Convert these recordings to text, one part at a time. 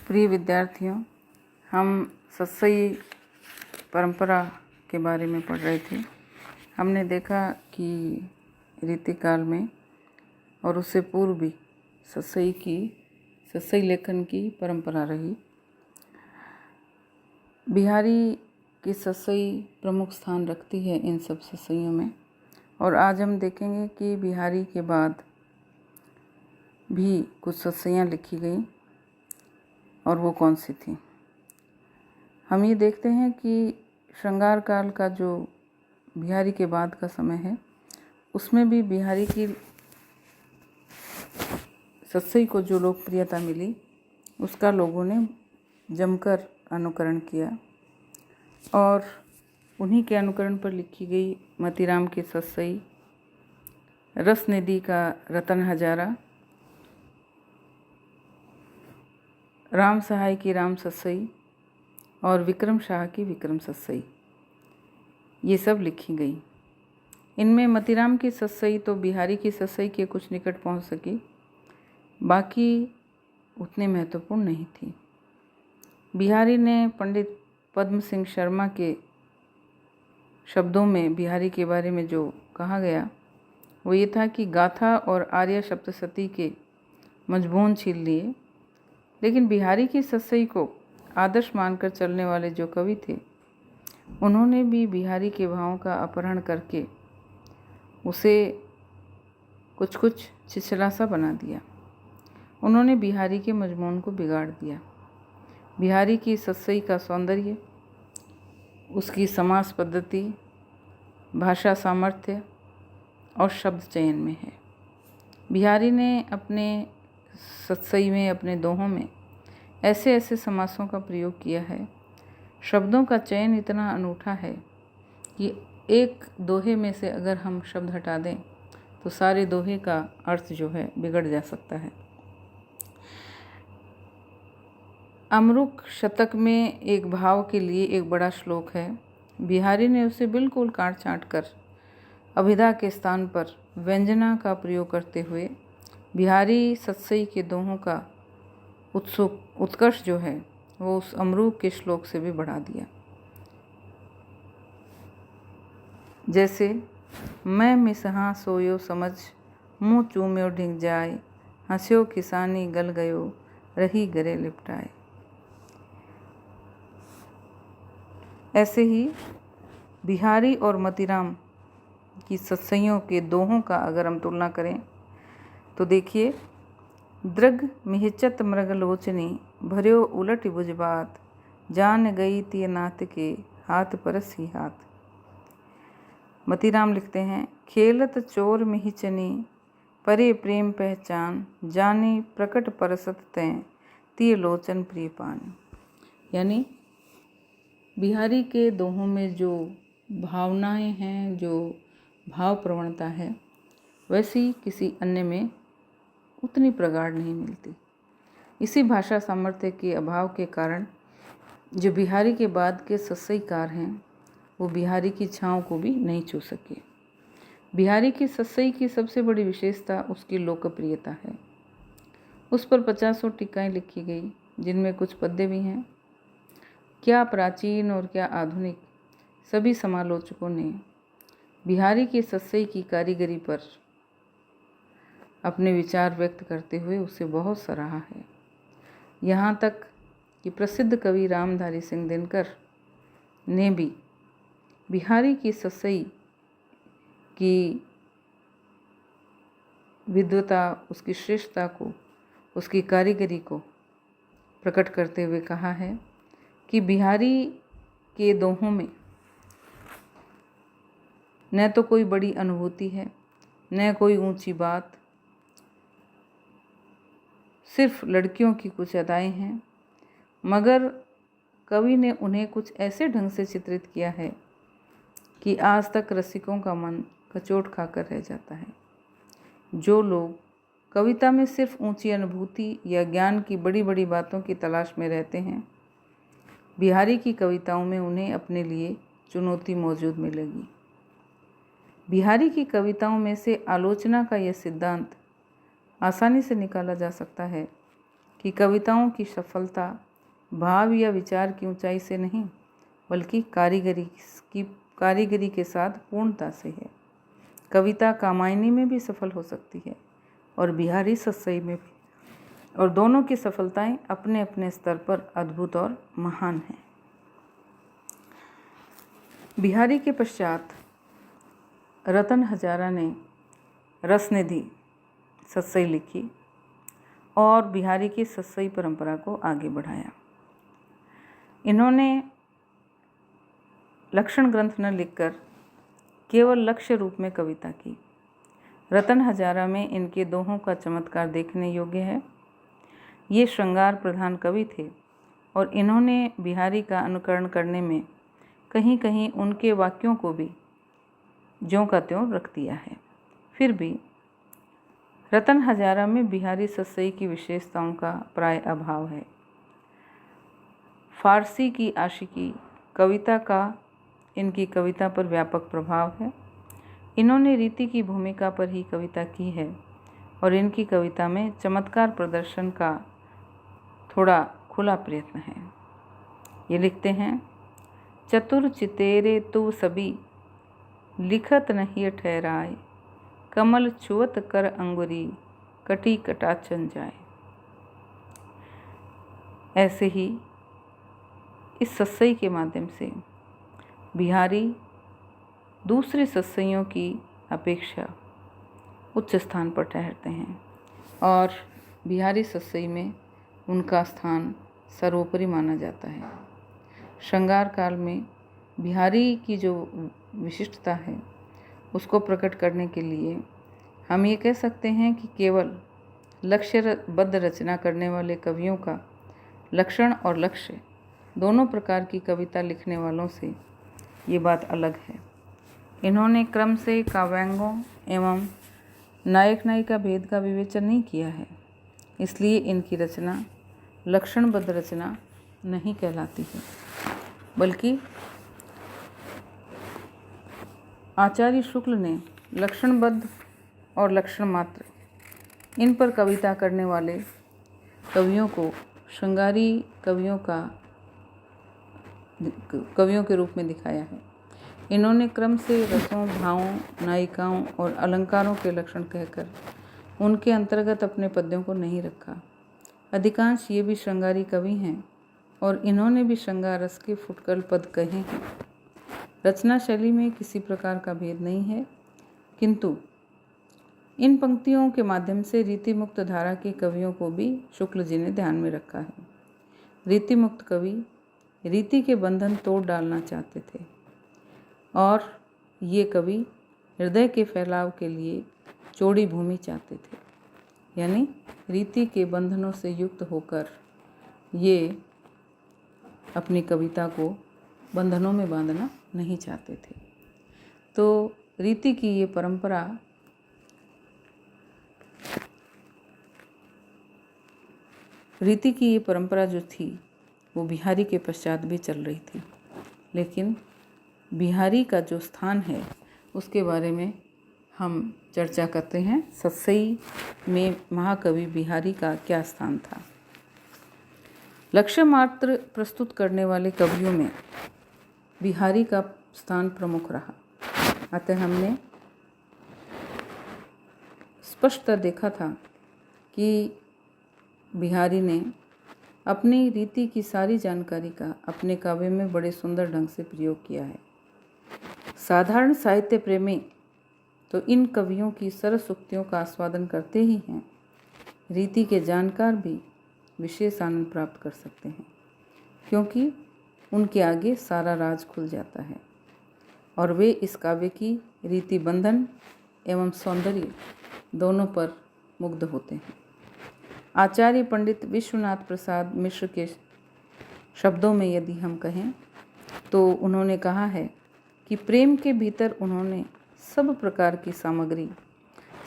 प्रिय विद्यार्थियों, हम सत्सई परंपरा के बारे में पढ़ रहे थे। हमने देखा कि रीतिकाल में और उससे पूर्व भी सत्सई लेखन की परंपरा रही। बिहारी की सत्सई प्रमुख स्थान रखती है इन सब सत्सइयों में, और आज हम देखेंगे कि बिहारी के बाद भी कुछ सत्सइयाँ लिखी गई और वो कौन सी थी। हम ये देखते हैं कि श्रृंगार काल का जो बिहारी के बाद का समय है, उसमें भी बिहारी की सत्सई को जो लोकप्रियता मिली उसका लोगों ने जमकर अनुकरण किया, और उन्हीं के अनुकरण पर लिखी गई मतीराम की सत्सई, रसनिधि का रतन हजारा, राम सहाय की राम सत्सई और विक्रम शाह की विक्रम सत्सई, ये सब लिखी गई। इनमें मतीराम की सत्सई तो बिहारी की सत्सई के कुछ निकट पहुंच सकी, बाकी उतने महत्वपूर्ण नहीं थी। बिहारी ने पंडित पद्म सिंह शर्मा के शब्दों में बिहारी के बारे में जो कहा गया वो ये था कि गाथा और आर्य सप्तशती के मजमून छीन लिए, लेकिन बिहारी की सत्सई को आदर्श मानकर चलने वाले जो कवि थे उन्होंने भी बिहारी के भावों का अपहरण करके उसे कुछ कुछ छिछला सा बना दिया। उन्होंने बिहारी के मजमून को बिगाड़ दिया। बिहारी की सत्सई का सौंदर्य उसकी समास पद्धति, भाषा सामर्थ्य और शब्द चयन में है। बिहारी ने अपने सत्सई में, अपने दोहों में ऐसे ऐसे समासों का प्रयोग किया है, शब्दों का चयन इतना अनूठा है कि एक दोहे में से अगर हम शब्द हटा दें तो सारे दोहे का अर्थ जो है बिगड़ जा सकता है। अमरुक शतक में एक भाव के लिए एक बड़ा श्लोक है। बिहारी ने उसे बिल्कुल काट छाँट कर अभिधा के स्थान पर व्यंजना का प्रयोग करते हुए बिहारी सत्सई के दोहों का उत्कर्ष जो है वो उस अमरूक के श्लोक से भी बढ़ा दिया। जैसे मैं मिसहा सोयो समझ, मुँह चूम्यो ढिंग जाए, हंस्यो किसानी गल गयो, रही गरे लिपटाए। ऐसे ही बिहारी और मतीराम की सत्सइयों के दोहों का अगर हम तुलना करें तो देखिए, दृग मिहिचत मृगलोचनी, भर्यो उलट बुझबात, जान गई तिय नाथ के, हाथ परस ही हाथ। मतीराम लिखते हैं, खेलत चोर मिहिचनी, परे प्रेम पहचान, जानी प्रकट परसत तैं, तिय लोचन प्रिय पान। यानी बिहारी के दोहों में जो भावनाएं हैं, जो भाव प्रवणता है, वैसी किसी अन्य में उतनी प्रगाढ़ नहीं मिलती। इसी भाषा सामर्थ्य के अभाव के कारण जो बिहारी के बाद के सत्सईकार हैं वो बिहारी की छाँव को भी नहीं छू सके। बिहारी की सत्सई की सबसे बड़ी विशेषता उसकी लोकप्रियता है। उस पर 50 टीकाएँ लिखी गई, जिनमें कुछ पद्य भी हैं। क्या प्राचीन और क्या आधुनिक सभी समालोचकों ने बिहारी की सत्सई की कारीगरी पर अपने विचार व्यक्त करते हुए उसे बहुत सराहा है। यहाँ तक कि प्रसिद्ध कवि रामधारी सिंह दिनकर ने भी बिहारी की सत्सई की विद्वता, उसकी श्रेष्ठता को, उसकी कारीगरी को प्रकट करते हुए कहा है कि बिहारी के दोहों में न तो कोई बड़ी अनुभूति है, न कोई ऊंची बात, सिर्फ लड़कियों की कुछ अदाएं हैं, मगर कवि ने उन्हें कुछ ऐसे ढंग से चित्रित किया है कि आज तक रसिकों का मन कचोट खाकर रह जाता है। जो लोग कविता में सिर्फ ऊंची अनुभूति या ज्ञान की बड़ी बड़ी बातों की तलाश में रहते हैं, बिहारी की कविताओं में उन्हें अपने लिए चुनौती मौजूद मिलेगी। बिहारी की कविताओं में से आलोचना का यह सिद्धांत आसानी से निकाला जा सकता है कि कविताओं की सफलता भाव या विचार की ऊंचाई से नहीं, बल्कि कारीगरी के साथ पूर्णता से है। कविता कामायनी में भी सफल हो सकती है और बिहारी सत्सई में भी, और दोनों की सफलताएं अपने अपने स्तर पर अद्भुत और महान हैं। बिहारी के पश्चात रतन हजारा ने रसनिधि सत्सई लिखी और बिहारी की सत्सई परंपरा को आगे बढ़ाया। इन्होंने लक्षण ग्रंथ न लिखकर केवल लक्ष्य रूप में कविता की। रतन हजारा में इनके दोहों का चमत्कार देखने योग्य है। ये श्रृंगार प्रधान कवि थे और इन्होंने बिहारी का अनुकरण करने में कहीं कहीं उनके वाक्यों को भी ज्यों का त्यों रख दिया है। फिर भी रतन हजारा में बिहारी सत्सई की विशेषताओं का प्राय अभाव है। फारसी की आशिकी कविता का इनकी कविता पर व्यापक प्रभाव है। इन्होंने रीति की भूमिका पर ही कविता की है और इनकी कविता में चमत्कार प्रदर्शन का थोड़ा खुला प्रयत्न है। ये लिखते हैं, चतुर चितेरे तू सभी लिखत नहीं ठहराए, कमल छुअत कर अंगुरी कटी कटाचन जाए। ऐसे ही इस सत्सई के माध्यम से बिहारी दूसरे सत्सइयों की अपेक्षा उच्च स्थान पर ठहरते हैं और बिहारी सत्सई में उनका स्थान सर्वोपरि माना जाता है। श्रृंगार काल में बिहारी की जो विशिष्टता है उसको प्रकट करने के लिए हम ये कह सकते हैं कि केवल लक्ष्यबद्ध रचना करने वाले कवियों का लक्षण और लक्ष्य दोनों प्रकार की कविता लिखने वालों से ये बात अलग है। इन्होंने क्रम से काव्यांगों एवं नायक नायिका भेद का विवेचन नहीं किया है, इसलिए इनकी रचना लक्षणबद्ध रचना नहीं कहलाती है, बल्कि आचार्य शुक्ल ने लक्षणबद्ध और लक्षण मात्र इन पर कविता करने वाले कवियों को श्रृंगारी कवियों के रूप में दिखाया है। इन्होंने क्रम से रसों, भावों, नायिकाओं और अलंकारों के लक्षण कहकर उनके अंतर्गत अपने पद्यों को नहीं रखा। अधिकांश ये भी श्रृंगारी कवि हैं और इन्होंने भी श्रृंगार रस के फुटकल पद कहे हैं। रचना शैली में किसी प्रकार का भेद नहीं है, किंतु इन पंक्तियों के माध्यम से रीति मुक्त धारा के कवियों को भी शुक्ल जी ने ध्यान में रखा है। रीति मुक्त कवि रीति के बंधन तोड़ डालना चाहते थे और ये कवि हृदय के फैलाव के लिए चौड़ी भूमि चाहते थे, यानी रीति के बंधनों से युक्त होकर ये अपनी कविता को बंधनों में बांधना नहीं चाहते थे। तो रीति की ये परंपरा जो थी वो बिहारी के पश्चात भी चल रही थी, लेकिन बिहारी का जो स्थान है उसके बारे में हम चर्चा करते हैं। सत्सई में महाकवि बिहारी का क्या स्थान था। लक्ष्य मात्र प्रस्तुत करने वाले कवियों में बिहारी का स्थान प्रमुख रहा। अतः हमने स्पष्टतः देखा था कि बिहारी ने अपनी रीति की सारी जानकारी का अपने काव्य में बड़े सुंदर ढंग से प्रयोग किया है। साधारण साहित्य प्रेमी तो इन कवियों की सरस उक्तियों का आस्वादन करते ही हैं, रीति के जानकार भी विशेष आनंद प्राप्त कर सकते हैं, क्योंकि उनके आगे सारा राज खुल जाता है और वे इस काव्य की रीति बंधन एवं सौंदर्य दोनों पर मुग्ध होते हैं। आचार्य पंडित विश्वनाथ प्रसाद मिश्र के शब्दों में यदि हम कहें तो उन्होंने कहा है कि प्रेम के भीतर उन्होंने सब प्रकार की सामग्री,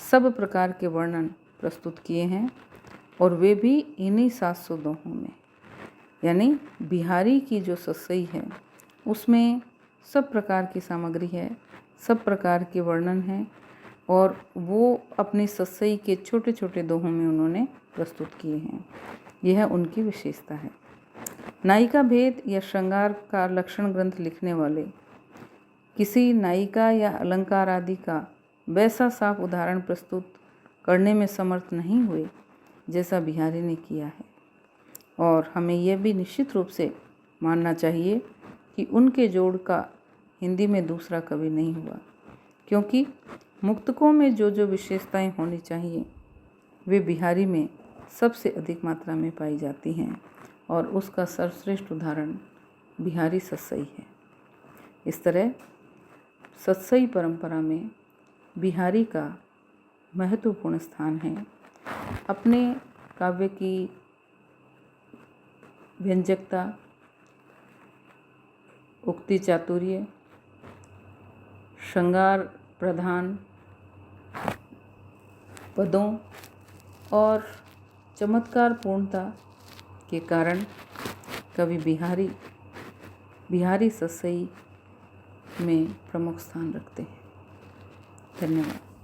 सब प्रकार के वर्णन प्रस्तुत किए हैं और वे भी इन्हीं 700 दोहों में। यानी बिहारी की जो सत्सई है उसमें सब प्रकार की सामग्री है, सब प्रकार के वर्णन हैं और वो अपनी सत्सई के छोटे छोटे दोहों में उन्होंने प्रस्तुत किए हैं। यह उनकी विशेषता है। नायिका भेद या श्रृंगार का लक्षण ग्रंथ लिखने वाले किसी नायिका या अलंकार आदि का वैसा साफ उदाहरण प्रस्तुत करने में समर्थ नहीं हुए जैसा बिहारी ने किया है। और हमें यह भी निश्चित रूप से मानना चाहिए कि उनके जोड़ का हिंदी में दूसरा कवि नहीं हुआ, क्योंकि मुक्तकों में जो जो विशेषताएं होनी चाहिए वे बिहारी में सबसे अधिक मात्रा में पाई जाती हैं और उसका सर्वश्रेष्ठ उदाहरण बिहारी सत्सई है। इस तरह सत्सई परंपरा में बिहारी का महत्वपूर्ण स्थान है। अपने काव्य की व्यंजकता, उक्ति चातुर्य, श्रृंगार प्रधान पदों और चमत्कार पूर्णता के कारण कवि बिहारी सत्सई में प्रमुख स्थान रखते हैं। धन्यवाद।